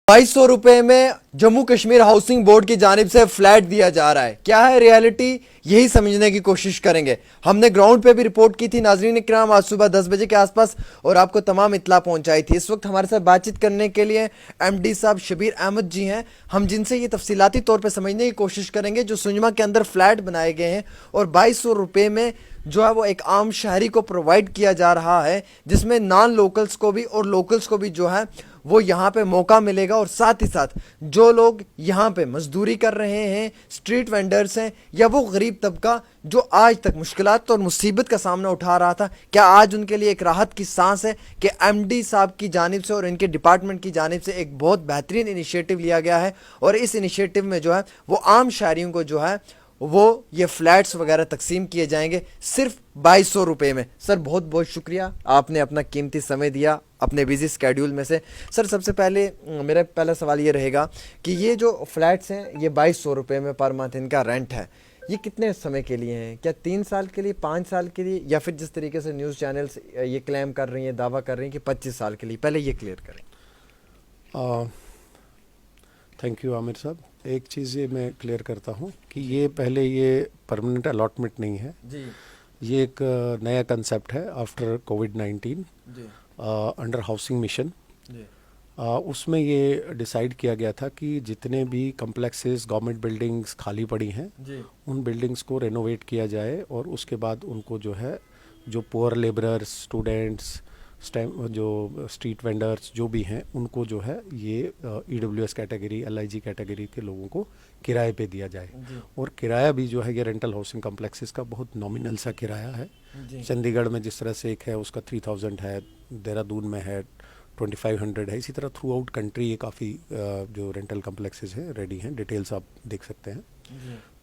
₹2200 में Jammu Kashmir housing board की जानिब से फ्लैट दिया जा रहा है। क्या है रियलिटी, यही समझने की कोशिश करेंगे। हमने ग्राउंड पे भी रिपोर्ट की थी नाजरीन इकराम आज सुबह 10 बजे के आसपास और आपको तमाम इत्तला पहुंचाई थी। इस वक्त हमारे साथ बातचीत करने के लिए एमडी साहब शबीर अहमद जी हैं। हम जिनसे ये तफसीलाती तौर पर समझने की कोशिश करेंगे जो सुंजमा के अंदर फ्लैट बनाए गए हैं और ₹2200 में जो है वो एक आम शहरी को प्रोवाइड किया जा रहा है, जिसमें नॉन लोकल्स को भी और लोकल्स को भी जो है वो यहाँ पे मौका मिलेगा। और साथ ही साथ जो लोग यहाँ पे मजदूरी कर रहे हैं, स्ट्रीट वेंडर्स हैं या वो गरीब तबका जो आज तक मुश्किलात और मुसीबत का सामना उठा रहा था, क्या आज उनके लिए एक राहत की सांस है कि एमडी साहब की जानिब से और इनके डिपार्टमेंट की जानिब से एक बहुत बेहतरीन इनिशिएटिव लिया गया है और इस इनिशिएटिव में जो है वो आम शहरियों को जो है वो ये फ्लैट्स वगैरह तकसीम किए जाएंगे सिर्फ ₹2200 में। सर बहुत बहुत शुक्रिया, आपने अपना कीमती समय दिया अपने बिजी स्केड्यूल में से। सर सबसे पहले मेरा पहला सवाल ये रहेगा कि ये जो फ्लैट्स हैं ये ₹2200 में पर मंथ इनका रेंट है, ये कितने समय के लिए हैं? क्या 3 साल के लिए, 5 साल के लिए, या फिर जिस तरीके से न्यूज़ चैनल्स ये क्लेम कर रही हैं, दावा कर रही हैं कि 25 साल के लिए? पहले ये क्लियर करें। थैंक यू आमिर साहब। एक चीज़ ये मैं क्लियर करता हूँ कि ये पहले ये परमानेंट अलॉटमेंट नहीं है जी। ये एक नया कंसेप्ट है आफ्टर कोविड-19 अंडर हाउसिंग मिशन। उसमें ये डिसाइड किया गया था कि जितने भी कम्प्लेक्सेस गवर्नमेंट बिल्डिंग्स खाली पड़ी हैं उन बिल्डिंग्स को रेनोवेट किया जाए और उसके बाद उनको जो है जो पुअर लेबरर्स, स्टूडेंट्स, जो स्ट्रीट वेंडर्स जो भी हैं उनको जो है ये EWS कैटेगरी, LIG कैटेगरी के लोगों को किराए पे दिया जाए। और किराया भी जो है ये रेंटल हाउसिंग कम्प्लेक्सेस का बहुत नॉमिनल सा किराया है। चंडीगढ़ में जिस तरह से एक है उसका 3000 है, देहरादून में है 2500 है, इसी तरह थ्रू आउट कंट्री ये काफ़ी जो रेंटल कम्प्लेक्सेस हैं रेडी हैं, डिटेल्स आप देख सकते हैं।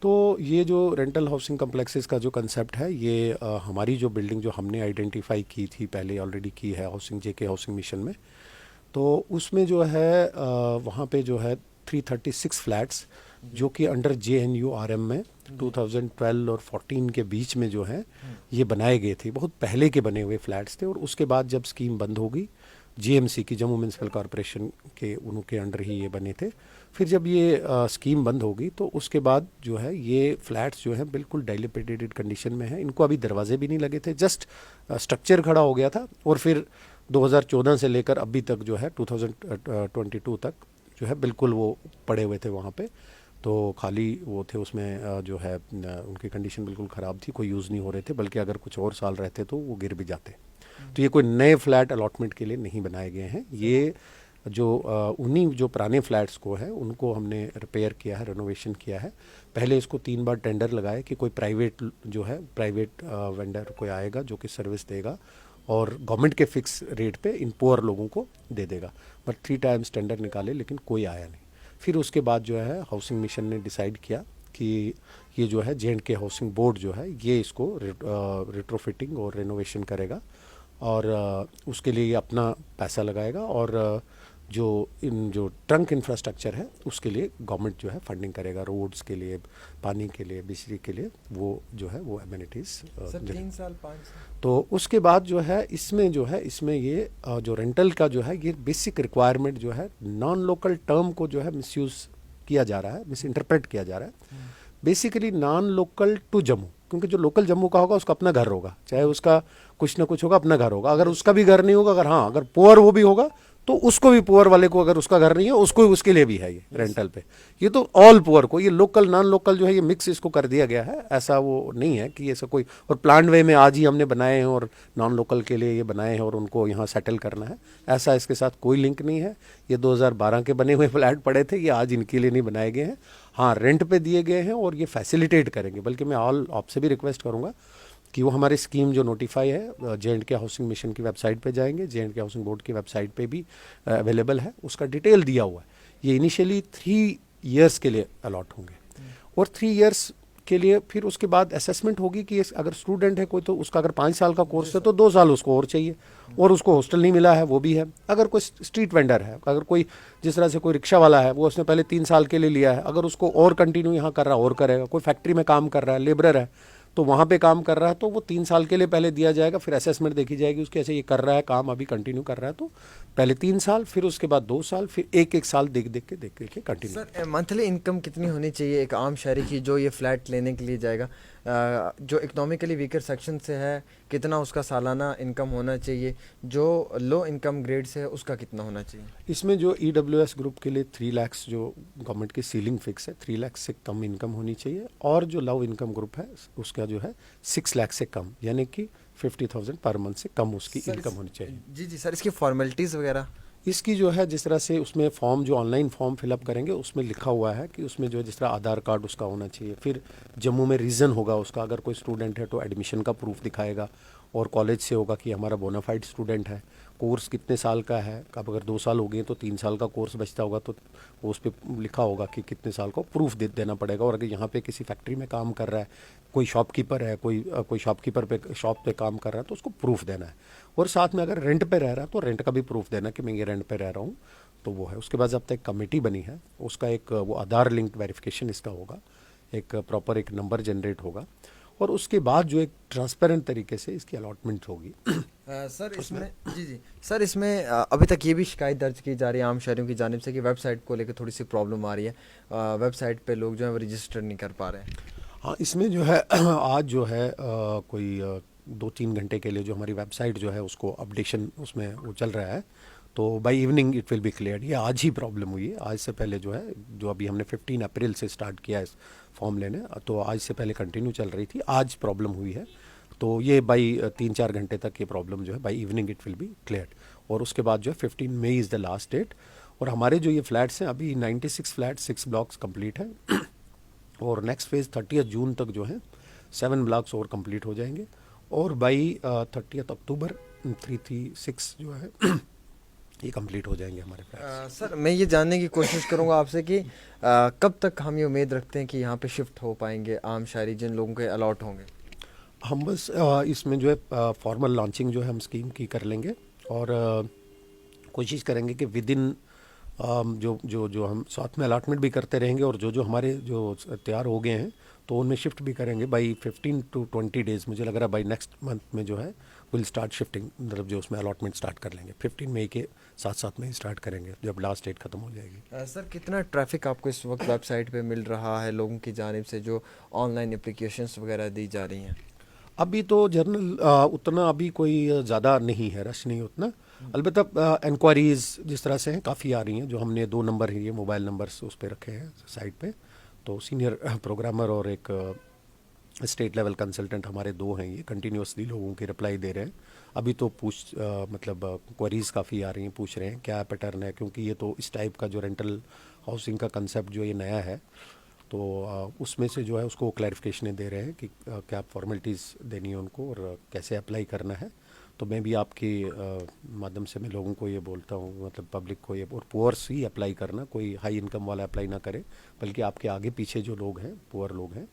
तो ये जो रेंटल हाउसिंग कम्प्लेक्सेस का जो कंसेप्ट है ये हमारी जो बिल्डिंग जो हमने आइडेंटिफाई की थी पहले ऑलरेडी की है हाउसिंग JK हाउसिंग मिशन में, तो उसमें जो है वहाँ पे जो है 336 फ्लैट्स जो कि अंडर JNURM में 2012 और 14 के बीच में जो है ये बनाए गए थे। बहुत पहले के बने हुए फ्लैट्स थे और उसके बाद जब स्कीम बंद हो गई GMC की, जम्मू म्यूनसिपल कॉरपोरेशन के, उनके अंडर ही ये बने थे। फिर जब ये स्कीम बंद होगी तो उसके बाद जो है ये फ्लैट्स जो हैं बिल्कुल डाइलेपिटेटेड कंडीशन में है। इनको अभी दरवाजे भी नहीं लगे थे, जस्ट स्ट्रक्चर खड़ा हो गया था। और फिर 2014 से लेकर अभी तक जो है 2022 तक जो है बिल्कुल वो पड़े हुए थे वहाँ पे, तो खाली वो थे। उसमें जो है उनकी कंडीशन बिल्कुल ख़राब थी, कोई यूज़ नहीं हो रहे थे, बल्कि अगर कुछ और साल रहते तो वो गिर भी जाते। तो ये कोई नए फ्लैट अलॉटमेंट के लिए नहीं बनाए गए हैं। ये जो उन्हीं जो पुराने फ्लैट्स को है उनको हमने रिपेयर किया है, रेनोवेशन किया है। पहले इसको 3 बार टेंडर लगाए कि कोई प्राइवेट जो है प्राइवेट वेंडर कोई आएगा जो कि सर्विस देगा और गवर्नमेंट के फिक्स रेट पे इन पुअर लोगों को दे देगा। बट 3 टाइम्स टेंडर निकाले लेकिन कोई आया नहीं। फिर उसके बाद जो है हाउसिंग मिशन ने डिसाइड किया कि ये जो है JNK हाउसिंग बोर्ड जो है ये इसको रिट्रोफिटिंग और रेनोवेशन करेगा और उसके लिए ये अपना पैसा लगाएगा और जो ट्रंक इंफ्रास्ट्रक्चर है उसके लिए गवर्नमेंट जो है फंडिंग करेगा, रोड्स के लिए, पानी के लिए, बिजली के लिए, वो जो है वो एमिनिटीज़। 3 साल 5 साल तो उसके बाद जो है इसमें ये जो रेंटल का जो है ये बेसिक रिक्वायरमेंट जो है नॉन लोकल टर्म को जो है मिसयूज़ किया जा रहा है, मिस इंटरप्रेट किया जा रहा है। Basically non local to Jammu, क्योंकि जो लोकल जम्मू का होगा उसका अपना घर होगा, चाहे उसका कुछ ना कुछ होगा, अपना घर होगा। अगर उसका भी घर नहीं होगा, अगर पुअर वो भी होगा तो उसको भी, पुअर वाले को अगर उसका घर नहीं है उसको उसके लिए भी है ये रेंटल पे। ये तो ऑल पुअर को, ये लोकल नॉन लोकल जो है ये मिक्स इसको कर दिया गया है। ऐसा वो नहीं है कि ऐसा कोई और प्लान वे में आज ही हमने बनाए हैं और नॉन लोकल के लिए ये बनाए हैं और उनको यहाँ सेटल करना है, ऐसा इसके साथ कोई लिंक नहीं है। ये 2012 के बने हुए फ्लैट पड़े थे, ये आज इनके लिए नहीं बनाए गए हैं। हाँ, रेंट पे दिए गए हैं और ये फैसिलिटेट करेंगे। बल्कि मैं आपसे भी रिक्वेस्ट करूँगा कि वो हमारी स्कीम जो नोटिफाई है JNK हाउसिंग मिशन की वेबसाइट पे जाएंगे, JNK हाउसिंग बोर्ड की वेबसाइट पे भी अवेलेबल है, उसका डिटेल दिया हुआ है। ये इनिशियली 3 इयर्स के लिए अलॉट होंगे और 3 इयर्स के लिए फिर उसके बाद असेसमेंट होगी कि अगर स्टूडेंट है कोई तो उसका अगर 5 साल का कोर्स है तो 2 साल उसको और चाहिए और उसको हॉस्टल नहीं मिला है वो भी है। अगर कोई स्ट्रीट वेंडर है, अगर कोई जिस तरह से कोई रिक्शा वाला है वो उसने पहले 3 साल के लिए लिया है, अगर उसको और कंटिन्यू यहाँ कर रहा है और करेगा, कोई फैक्ट्री में काम कर रहा है, लेबरर है, तो वहाँ पे काम कर रहा है तो वो 3 साल के लिए पहले दिया जाएगा, फिर असेसमेंट देखी जाएगी उसके, ऐसे ये कर रहा है काम अभी कंटिन्यू कर रहा है तो पहले 3 साल, फिर उसके बाद 2 साल, फिर एक साल देख देख के कंटिन्यू। सर मंथली इनकम कितनी होनी चाहिए एक आम शहरी की जो ये फ्लैट लेने के लिए जाएगा? जो इकोनॉमिकली वीकर सेक्शन से है कितना उसका सालाना इनकम होना चाहिए? जो लो इनकम ग्रेड से है उसका कितना होना चाहिए? इसमें जो EWS ग्रुप के लिए 3 लाख जो गवर्नमेंट की सीलिंग फिक्स है, 3 लाख से कम इनकम होनी चाहिए, और जो लो इनकम ग्रुप है उसका जो है 6 लाख से कम, यानी कि 50,000 पर मंथ से कम उसकी इनकम होनी चाहिए। जी जी सर, इसकी फॉर्मेलिटीज़ वगैरह? इसकी जो है जिस तरह से उसमें फॉर्म जो ऑनलाइन फॉर्म फिलअप करेंगे उसमें लिखा हुआ है कि उसमें जो है जिस तरह आधार कार्ड उसका होना चाहिए, फिर जम्मू में रीज़न होगा उसका, अगर कोई स्टूडेंट है तो एडमिशन का प्रूफ दिखाएगा, और कॉलेज से होगा कि हमारा बोनाफाइड स्टूडेंट है, कोर्स कितने साल का है, अब अगर 2 साल हो गए तो 3 साल का कोर्स बचता होगा तो उस पर लिखा होगा कि कितने साल का प्रूफ देना पड़ेगा, और अगर यहाँ पे किसी फैक्ट्री में काम कर रहा है, कोई शॉपकीपर है, कोई शॉपकीपर पे शॉप पे काम कर रहा है तो उसको प्रूफ देना है, और साथ में अगर रेंट पे रह रहा है तो रेंट का भी प्रूफ देना कि मैं ये रेंट पे रह रहा हूँ, तो वो है। उसके बाद जब तक कमेटी बनी है उसका एक वो आधार लिंक्ड वेरिफिकेशन इसका होगा, एक प्रॉपर एक नंबर जनरेट होगा, और उसके बाद जो एक ट्रांसपेरेंट तरीके से इसकी अलॉटमेंट होगी। सर इसमें जी जी सर, इसमें अभी तक ये भी शिकायत दर्ज की जा रही है आम शहरियों की जानिब से कि वेबसाइट को लेकर थोड़ी सी प्रॉब्लम आ रही है, वेबसाइट पे लोग जो है वो रजिस्टर नहीं कर पा रहे हैं। हाँ, इसमें जो है आज जो है कोई 2-3 घंटे के लिए जो हमारी वेबसाइट जो है उसको अपडेशन उसमें वो चल रहा है, तो by evening it will be clear. ये आज ही प्रॉब्लम हुई है, आज से पहले जो है जो अभी हमने 15 अप्रैल से स्टार्ट किया है फॉर्म लेने, तो आज से पहले कंटिन्यू चल रही थी, आज प्रॉब्लम हुई है, तो ये बाई 3-4 घंटे तक ये प्रॉब्लम जो है by evening it will be clear, और उसके बाद जो है 15 मई इज़ द लास्ट डेट। और हमारे जो ये फ्लैट्स हैं अभी 96 फ्लैट 6 ब्लॉक्स कंप्लीट है, और नेक्स्ट फेज़ 30 जून तक जो है 7 ब्लॉक्स और कंप्लीट हो जाएंगे, और बाई 30 अक्टूबर 336 जो है ये कंप्लीट हो जाएंगे हमारे फ्लैट्स। सर मैं ये जानने की कोशिश करूंगा आपसे कि कब तक हम ये उम्मीद रखते हैं कि यहाँ पे शिफ्ट हो पाएंगे आम शहरी जिन लोगों के अलॉट होंगे? हम बस इसमें जो है फॉर्मल लॉन्चिंग जो है हम स्कीम की कर लेंगे, और कोशिश करेंगे कि विद इन जो जो जो हम साथ में अलॉटमेंट भी करते रहेंगे, और जो जो हमारे जो तैयार हो गए हैं तो उनमें शिफ्ट भी करेंगे बाई 15 to 20 डेज़। मुझे लग रहा है बाई नेक्स्ट मंथ में जो है विल स्टार्ट शिफ्टिंग, मतलब जो उसमें अलॉटमेंट स्टार्ट कर लेंगे 15 मई के साथ साथ में ही स्टार्ट करेंगे जब लास्ट डेट खत्म हो जाएगी। सर कितना ट्रैफिक आपको इस वक्त वेबसाइट पे मिल रहा है लोगों की जानिब से जो ऑनलाइन एप्लीकेशंस वगैरह दी जा रही हैं? अभी तो जर्नल उतना अभी कोई ज़्यादा नहीं है, रश नहीं उतना, अलबत्ता इंक्वायरीज़ जिस तरह से हैं काफ़ी आ रही हैं, जो हमने 2 नंबर ही ये मोबाइल नंबर्स उस पर रखे हैं साइट पे, तो सीनियर प्रोग्रामर और एक स्टेट लेवल कंसल्टेंट हमारे 2 हैं, ये कंटिन्यूसली लोगों की रिप्लाई दे रहे हैं। अभी तो मतलब क्वेरीज काफ़ी आ रही हैं, पूछ रहे हैं क्या पैटर्न है, क्योंकि ये तो इस टाइप का जो रेंटल हाउसिंग का कंसेप्ट जो ये नया है, तो उसमें से जो है उसको क्लैरिफिकेशनें दे रहे हैं कि क्या फॉर्मेलिटीज़ देनी है उनको और कैसे अप्लाई करना है। तो मैं भी आपके माध्यम से मैं लोगों को ये बोलता हूँ, मतलब पब्लिक को ये, और पुअर्स ही अप्लाई करना, कोई हाई इनकम वाला अप्लाई ना करे, बल्कि आपके आगे पीछे जो लोग हैं पुअर लोग हैं,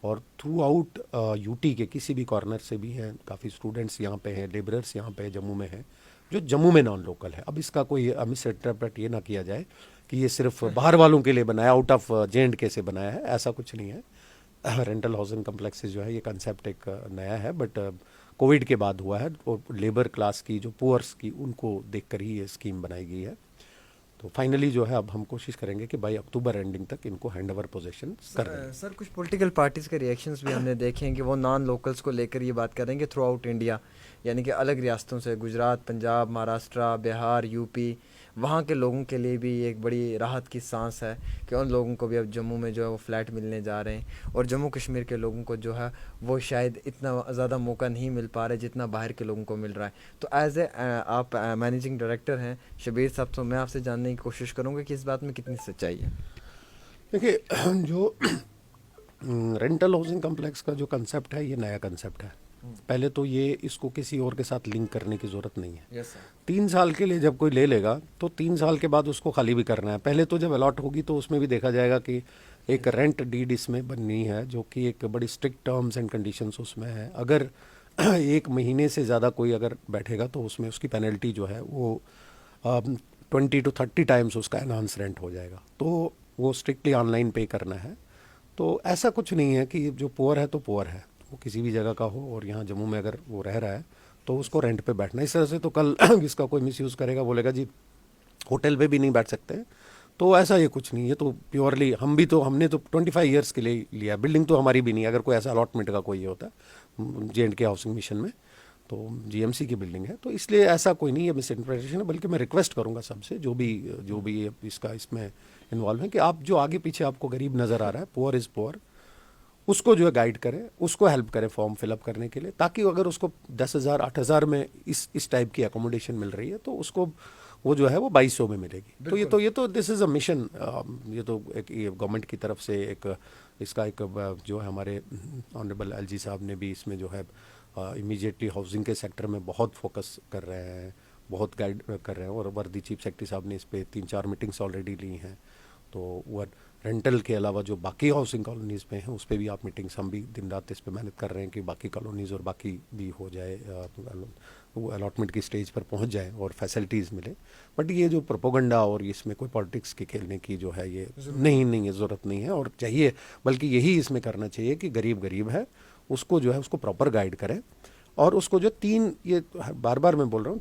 और थ्रू आउट यूटी के किसी भी कॉर्नर से भी हैं, काफ़ी स्टूडेंट्स यहाँ पे हैं, लेबरर्स यहाँ पे जम्मू में हैं जो जम्मू में नॉन लोकल है। अब इसका कोई मिस इंटरप्रेट ये ना किया जाए कि ये सिर्फ बाहर वालों के लिए बनाया, आउट ऑफ J&K से बनाया है, ऐसा कुछ नहीं है। रेंटल हाउसिंग कम्प्लेक्सेस जो है ये कंसेप्ट एक नया है, बट कोविड के बाद हुआ है, और लेबर क्लास की जो पुअर्स की उनको देखकर ही ये स्कीम बनाई गई है। तो फाइनली जो है अब हम कोशिश करेंगे कि भाई अक्टूबर एंडिंग तक इनको हैंड ओवर पोजीशन कर दें। सर कुछ पॉलिटिकल पार्टीज़ के रिएक्शंस भी हमने देखे हैं कि वो नॉन लोकल्स को लेकर ये बात करेंगे थ्रू आउट इंडिया, यानी कि अलग रियासतों से, गुजरात, पंजाब, महाराष्ट्र, बिहार, यूपी, वहाँ के लोगों के लिए भी एक बड़ी राहत की सांस है कि उन लोगों को भी अब जम्मू में जो है वो फ्लैट मिलने जा रहे हैं, और जम्मू कश्मीर के लोगों को जो है वो शायद इतना ज़्यादा मौका नहीं मिल पा रहा है जितना बाहर के लोगों को मिल रहा है। तो एज ए आप मैनेजिंग डायरेक्टर हैं शबीर साहब, तो मैं आपसे जानने की कोशिश करूँगा कि इस बात में कितनी सच्चाई है? देखिए, जो रेंटल हाउसिंग कम्प्लेक्स का जो कंसेप्ट है ये नया कंसेप्ट है। पहले तो ये इसको किसी और के साथ लिंक करने की ज़रूरत नहीं है। Yes sir. 3 साल के लिए जब कोई ले लेगा तो 3 साल के बाद उसको खाली भी करना है। पहले तो जब अलॉट होगी तो उसमें भी देखा जाएगा कि एक रेंट डीड इसमें बननी है, जो कि एक बड़ी स्ट्रिक्ट टर्म्स एंड कंडीशंस उसमें है। अगर 1 महीने से ज़्यादा कोई अगर बैठेगा तो उसमें उसकी पेनल्टी जो है वो 20 to 30 टाइम्स उसका एनहांस रेंट हो जाएगा, तो वो स्ट्रिक्टली ऑनलाइन पे करना है। तो ऐसा कुछ नहीं है कि जो पुअर है तो पुअर है, वो किसी भी जगह का हो और यहाँ जम्मू में अगर वो रह रहा है तो उसको रेंट पे बैठना। इस तरह से तो कल इसका कोई मिसयूज़ करेगा, बोलेगा जी होटल पे भी नहीं बैठ सकते हैं, तो ऐसा ये कुछ नहीं है। तो प्योरली हमने तो 25 ईयर्स के लिए लिया, बिल्डिंग तो हमारी भी नहीं है। अगर कोई ऐसा अलॉटमेंट का कोई ये होता JNK हाउसिंग मिशन में, तो GMC की बिल्डिंग है, तो इसलिए ऐसा कोई नहीं है मिस इंटरप्रिटेशन है। बल्कि मैं रिक्वेस्ट करूंगा सबसे जो भी इसमें इन्वॉल्व है कि आप जो आगे पीछे आपको गरीब नज़र आ रहा है, पुअर इज़ पुअर, उसको जो है गाइड करें, उसको हेल्प करें फॉर्म फिलअप करने के लिए, ताकि अगर उसको 10,000 8,000 में इस टाइप की अकोमोडेशन मिल रही है तो उसको वो जो है वो 2200 में मिलेगी। तो ये तो दिस इज़ अ मिशन। ये तो एक गवर्नमेंट की तरफ से इसका एक जो है हमारे ऑनरेबल LG साहब ने भी इसमें जो है इमीडिएटली हाउसिंग के सेक्टर में बहुत फोकस कर रहे हैं, बहुत गाइड कर रहे हैं। और वर्दी चीफ सेक्रेटरी साहब ने इस पर 3-4 मीटिंग्स ऑलरेडी ली हैं। तो वो रेंटल के अलावा जो बाकी हाउसिंग कॉलोनीज़ में हैं उस पर भी आप मीटिंग्स, हम भी दिन रात इस पर मेहनत कर रहे हैं कि बाकी कॉलोनीज़ और बाकी भी हो जाए, वो अलॉटमेंट की स्टेज पर पहुंच जाए और फैसिलिटीज़ मिले। बट ये जो प्रोपोगंडा और इसमें कोई पॉलिटिक्स के खेलने की जो है ये नहीं है, ज़रूरत नहीं है और चाहिए। बल्कि यही इसमें करना चाहिए कि गरीब है, उसको जो है उसको प्रॉपर गाइड करें। और उसको जो ये बार बार मैं बोल रहा हूँ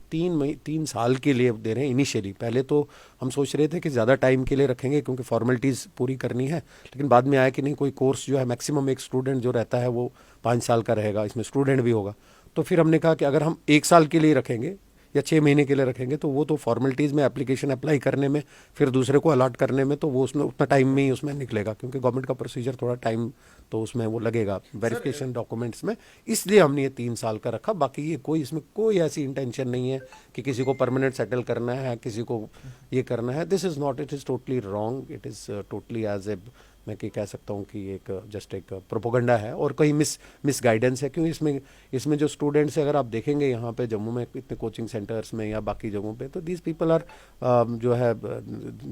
3 साल के लिए दे रहे हैं इनिशियली। पहले तो हम सोच रहे थे कि ज़्यादा टाइम के लिए रखेंगे क्योंकि फॉर्मेलिटीज़ पूरी करनी है, लेकिन बाद में आया कि नहीं, कोई कोर्स जो है मैक्सिमम एक स्टूडेंट जो रहता है वो 5 साल का रहेगा, इसमें स्टूडेंट भी होगा। तो फिर हमने कहा कि अगर हम 1 साल के लिए रखेंगे या 6 महीने के लिए रखेंगे तो वो तो फॉर्मेलिटीज़ में एप्लीकेशन अप्लाई करने में, फिर दूसरे को अलॉट करने में, तो वो उसमें उतना टाइम में ही उसमें निकलेगा, क्योंकि गवर्नमेंट का प्रोसीजर थोड़ा टाइम तो उसमें वो लगेगा वेरिफिकेशन डॉक्यूमेंट्स में। इसलिए हमने ये 3 साल का रखा। बाकी ये इसमें कोई ऐसी इंटेंशन नहीं है कि किसी को परमानेंट सेटल करना है, किसी को ये करना है। This is not, it is totally wrong, it is totally as a, मैं कह सकता हूँ कि एक जस्ट एक प्रोपोगंडा है और कहीं मिस गाइडेंस है। क्योंकि इसमें जो स्टूडेंट्स है, अगर आप देखेंगे यहाँ पे जम्मू में इतने कोचिंग सेंटर्स में या बाकी जगहों पे, तो दीज पीपल आर जो है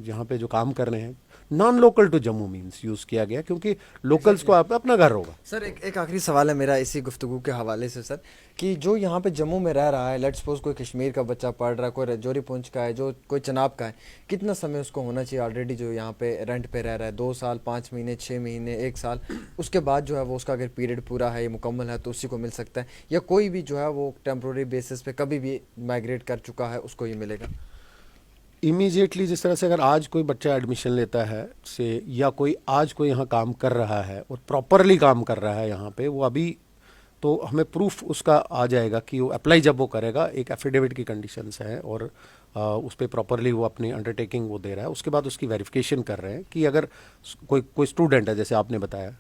यहाँ पे जो काम कर रहे हैं, non local to Jammu means use किया गया, क्योंकि लोकल्स को अपना घर होगा। सर एक आखिरी सवाल है मेरा इसी गुफ्तगू के हवाले से सर, कि जो यहाँ पे जम्मू में रह रहा है, लेट्स सपोज कोई कश्मीर का बच्चा पढ़ रहा है, कोई रजौरी पुंछ का है, जो कोई चनाब का है, कितना समय उसको होना चाहिए ऑलरेडी जो यहाँ पे रेंट पे रह रहा है? 2 साल, 5 महीने, 6 महीने, 1 साल? उसके बाद जो है वो उसका अगर पीरियड पूरा है, ये मुकम्मल है, तो उसी को मिल सकता है, या कोई भी जो है वो टेम्प्रोरी बेसिस पे कभी भी माइग्रेट कर चुका है उसको ही मिलेगा? इमीडिएटली जिस तरह से अगर आज कोई बच्चा एडमिशन लेता है से, या कोई आज कोई यहाँ काम कर रहा है और प्रॉपरली काम कर रहा है यहाँ पे, वो अभी तो हमें प्रूफ उसका आ जाएगा कि वो अप्लाई जब वो करेगा, एक एफिडेविट की कंडीशंस हैं और उस पर प्रॉपरली वो अपनी अंडरटेकिंग वो दे रहा है। उसके बाद उसकी वेरिफिकेशन कर रहे हैं कि अगर कोई स्टूडेंट है जैसे आपने बताया,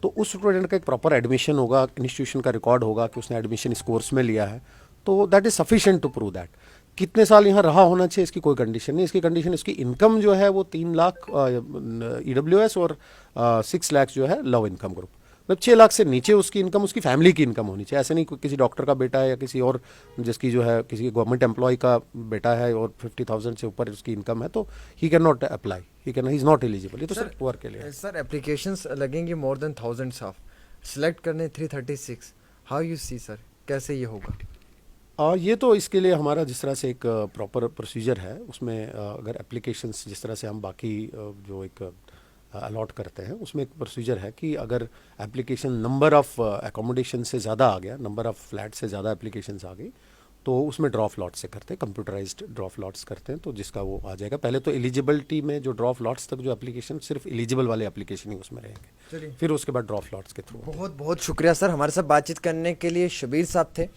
तो उस स्टूडेंट का एक प्रॉपर एडमिशन होगा, इंस्टीट्यूशन का रिकॉर्ड होगा कि उसने एडमिशन इस कोर्स में लिया है, तो that is sufficient to prove that. कितने साल यहाँ रहा होना चाहिए इसकी कोई कंडीशन नहीं। इसकी कंडीशन इसकी इनकम जो है वो 3 लाख EWS और 6 लाख जो है लो इनकम ग्रुप, मतलब 6 लाख से नीचे उसकी इनकम, उसकी फैमिली की इनकम होनी चाहिए। ऐसे नहीं किसी डॉक्टर का बेटा है या किसी और जिसकी जो है किसी गवर्नमेंट एम्प्लॉय का बेटा है और 50,000 से ऊपर उसकी इनकम है, तो he can not apply, he is not eligible. ये तो सिर्फ पुअर के लिए। सर एप्लीकेशंस लगेंगे more than thousands of, select करने 336, हाउ यू सी सर, कैसे ये होगा? ये तो इसके लिए हमारा जिस तरह से एक प्रॉपर प्रोसीजर है, उसमें अगर एप्लीकेशंस जिस तरह से हम बाकी जो एक अलॉट करते हैं, उसमें एक प्रोसीजर है कि अगर एप्लीकेशन नंबर ऑफ़ एकोमोडेशन से ज़्यादा आ गया, नंबर ऑफ़ फ्लैट से ज़्यादा एप्लीकेशंस आ गई, तो उसमें ड्रॉप लॉट से करते हैं, कंप्यूटराइज्ड ड्रॉप लॉट्स करते हैं, तो जिसका वो आ जाएगा। पहले तो एलिजिबिलिटी में जो ड्रॉप लॉट्स तक जो एप्लीकेशन, सिर्फ एलिजिबल वाले एप्लीकेशन ही उसमें रहेंगे, फिर उसके बाद ड्रॉप लॉट्स के थ्रू। बहुत बहुत शुक्रिया सर हमारे साथ बातचीत करने के लिए। शबीर साहब थे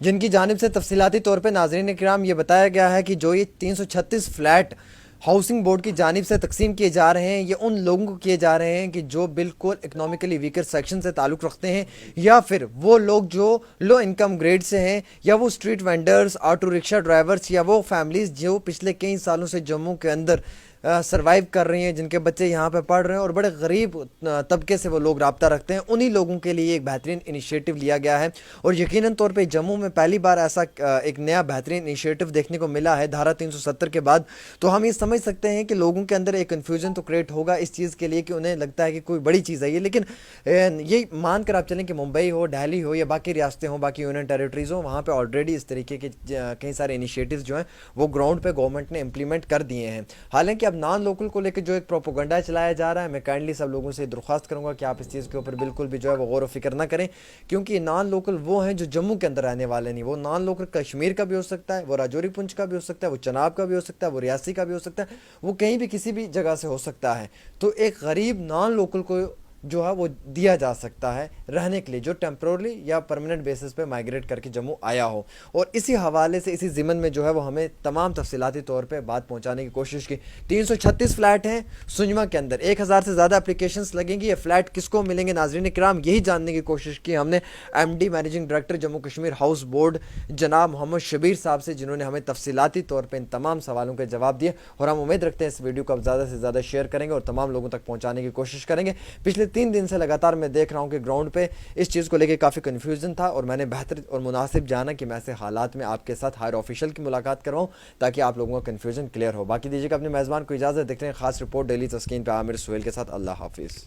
जिनकी जानिब से तफसीलाती तौर पर नाज़रीन किराम ये बताया गया है कि जो ये 336 फ्लैट हाउसिंग बोर्ड की जानिब से तकसीम किए जा रहे हैं, ये उन लोगों को किए जा रहे हैं कि जो बिल्कुल इकोनॉमिकली वीकर सेक्शन से ताल्लुक़ रखते हैं, या फिर वो लोग जो लो इनकम ग्रेड से हैं, या वो street vendors, auto rickshaw drivers, या वो फैमिलीज़ जो पिछले कई सालों से जम्मू के अंदर सरवाइव कर रही हैं, जिनके बच्चे यहाँ पे पढ़ रहे हैं और बड़े गरीब तबके से वो लोग रब्ता रखते हैं। उन्हीं लोगों के लिए एक बेहतरीन इनिशिएटिव लिया गया है और यकीनन तौर पे जम्मू में पहली बार ऐसा एक नया बेहतरीन इनिशिएटिव देखने को मिला है धारा 370 के बाद। तो हम ये समझ सकते हैं कि लोगों के अंदर एक कन्फ्यूजन तो क्रिएट होगा इस चीज़ के लिए कि उन्हें लगता है कि कोई बड़ी चीज़ है ये, लेकिन ये मान कर आप चलें कि मुंबई हो, दिल्ली हो, या बाकी रियासतें हों, बाकी यूनियन टेरिटरीज़ हो, वहाँ पर ऑलरेडी इस तरीके के कई सारे इनिशिएटिव्स जो हैं वो ग्राउंड पर गवर्नमेंट ने इम्प्लीमेंट कर दिए हैं। हालांकि आप अब नॉन लोकल को लेकर जो एक प्रोपोगंडा चलाया जा रहा है, मैं काइंडली सब लोगों से दरख्वास्त करूंगा कि आप इस चीज़ के ऊपर बिल्कुल भी जो है वो गौर व फिक्र ना करें, क्योंकि नॉन लोकल वो हैं जो जम्मू के अंदर रहने वाले नहीं। वो नॉन लोकल कश्मीर का भी हो सकता है, वो राजौरी पुंछ का भी हो सकता है, वो चनाब का भी हो सकता है, वो रियासी का भी हो सकता है, वो कहीं भी किसी भी जगह से हो सकता है। तो एक गरीब नॉन लोकल को जो है वो दिया जा सकता है रहने के लिए, जो टेम्प्रोरली या परमानेंट बेसिस पे माइग्रेट करके जम्मू आया हो। और इसी हवाले से इसी ज़िमन में जो है वो हमें तमाम तफसीलाती तौर पे बात पहुंचाने की कोशिश की। 336 फ्लैट हैं सुजमा के अंदर, 1000 से ज़्यादा एप्लीकेशंस लगेंगी। ये फ्लैट किसको मिलेंगे नाजरीन किराम, यही जानने की कोशिश की हमने MD managing director Jammu Kashmir house board जनाब मोहम्मद शबीर साहब से, जिन्होंने हमें तफसीलाती तौर पर इन तमाम सवालों के जवाब दिए। और हम उम्मीद रखते हैं इस वीडियो को आप ज़्यादा से ज़्यादा शेयर करेंगे और तमाम लोगों तक पहुँचाने की कोशिश करेंगे। पिछले 3 दिन से लगातार मैं देख रहा हूं कि ग्राउंड पे इस चीज़ को लेके काफ़ी कन्फ्यूजन था, और मैंने बेहतर और मुनासिब जाना कि मैं ऐसे हालात में आपके साथ हायर ऑफिशियल की मुलाकात करवाऊं ताकि आप लोगों का कन्फ्यूजन क्लियर हो। बाकी दीजिएगा अपने मेज़बान को इजाज़त, देखते हैं खास रिपोर्ट डेली तस्कीन पे आमिर सुहेल के साथ। अल्लाह हाफिज़।